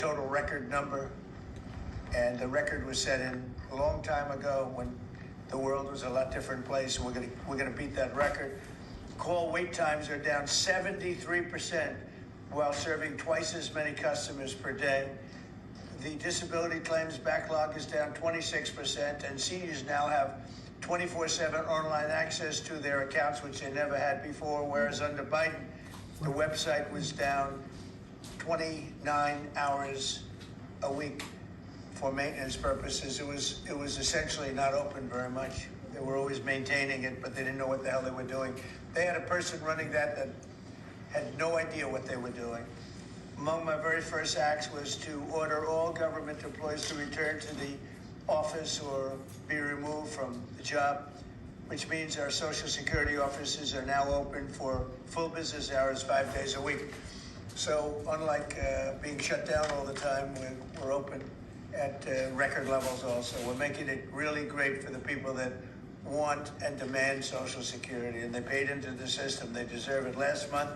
total record number, and the record was set in a long time ago when the world was a lot different place. We're gonna beat that record. Call wait times are down 73% while serving twice as many customers per day. The disability claims backlog is down 26%, and seniors now have 24/7 online access to their accounts, which they never had before, whereas under Biden, the website was down 29 hours a week for maintenance purposes. It was essentially not open very much. They were always maintaining it, but they didn't know what the hell they were doing. They had a person running that had no idea what they were doing. Among my very first acts was to order all government employees to return to the office or be removed from the job, which means our Social Security offices are now open for full business hours 5 days a week. So unlike being shut down all the time, we're open at record levels also. We're making it really great for the people that want and demand Social Security, and they paid into the system. They deserve it. Last month,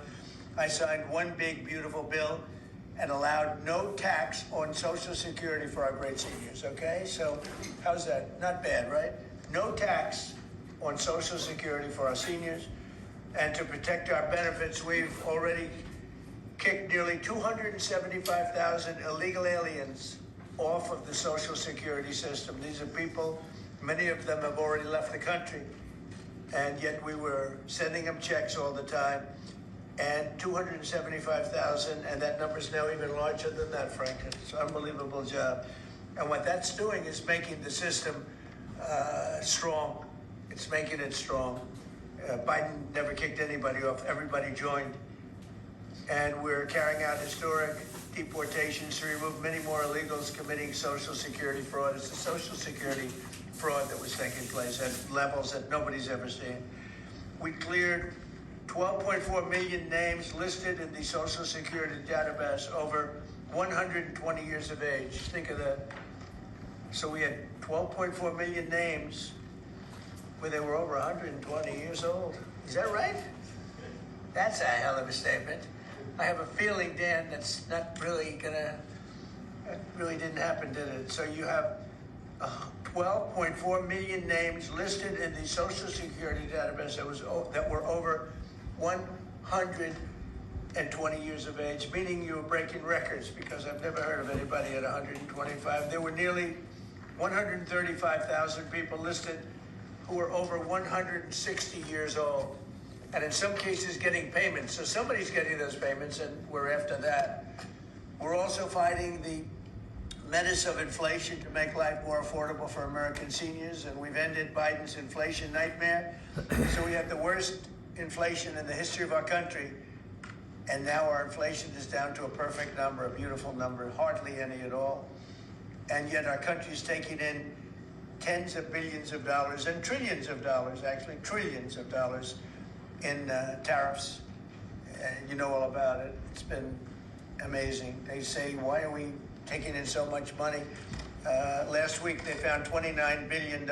I signed one big, beautiful bill and allowed no tax on Social Security for our great seniors, okay? So how's that? Not bad, right? No tax on Social Security for our seniors. And to protect our benefits, we've already kicked nearly 275,000 illegal aliens off of the Social Security system. These are people, many of them have already left the country, and yet we were sending them checks all the time. And 275,000, and that number is now even larger than that, frankly. It's an unbelievable job. And what that's doing is making the system strong. It's making it strong. Biden never kicked anybody off. Everybody joined. And we're carrying out historic deportations to remove many more illegals committing Social Security fraud. It's the Social Security fraud that was taking place at levels that nobody's ever seen. We cleared 12.4 million names listed in the Social Security database over 120 years of age. Think of that. So we had 12.4 million names where they were over 120 years old. Is that right? That's a hell of a statement. I have a feeling, Dan, that's not really that really didn't happen, did it? So you have 12.4 million names listed in the Social Security database that were over 120 years of age, meaning you were breaking records, because I've never heard of anybody at 125. There were nearly 135,000 people listed who were over 160 years old, and in some cases getting payments. So somebody's getting those payments, and we're after that. We're also fighting the menace of inflation to make life more affordable for American seniors, and we've ended Biden's inflation nightmare. So we have the worst inflation in the history of our country, and now our inflation is down to a perfect number, a beautiful number, hardly any at all. And yet our country is taking in tens of billions of dollars and trillions of dollars, actually trillions of dollars in tariffs. And you know all about it. It's been amazing. They say, why are we taking in so much money? Last week they found $29 billion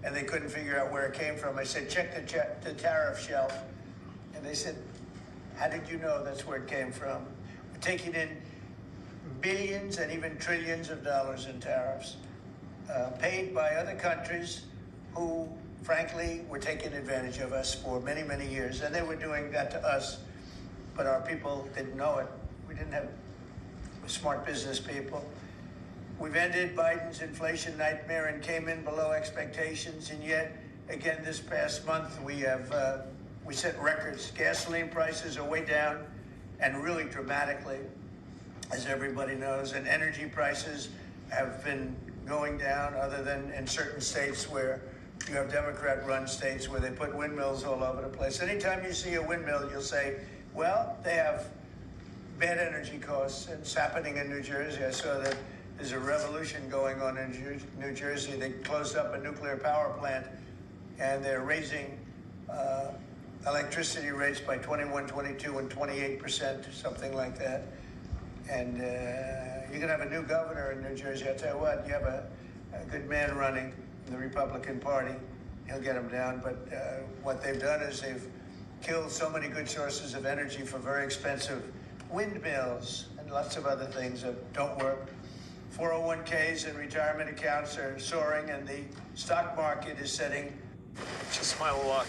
and they couldn't figure out where it came from. I said, check the tariff shelf. And they said, how did you know that's where it came from? We're taking in billions and even trillions of dollars in tariffs, paid by other countries who, frankly, were taking advantage of us for many, many years. And they were doing that to us, but our people didn't know it. We didn't have smart business people. We've ended Biden's inflation nightmare and came in below expectations, and yet again this past month we set records. Gasoline prices are way down, and really dramatically, as everybody knows, and energy prices have been going down, other than in certain states where you have Democrat-run states where they put windmills all over the place. Anytime you see a windmill, you'll say, well, they have bad energy costs. It's happening in New Jersey. I saw that there's a revolution going on in New Jersey. They closed up a nuclear power plant, and they're raising electricity rates by 21, 22, and 28%, something like that. And you're going to have a new governor in New Jersey. I'll tell you what, you have a good man running in the Republican Party. He'll get them down. But what they've done is they've killed so many good sources of energy for very expensive windmills. And and lots of other things that don't work. 401ks and retirement accounts are soaring, and the stock market is setting Just my luck.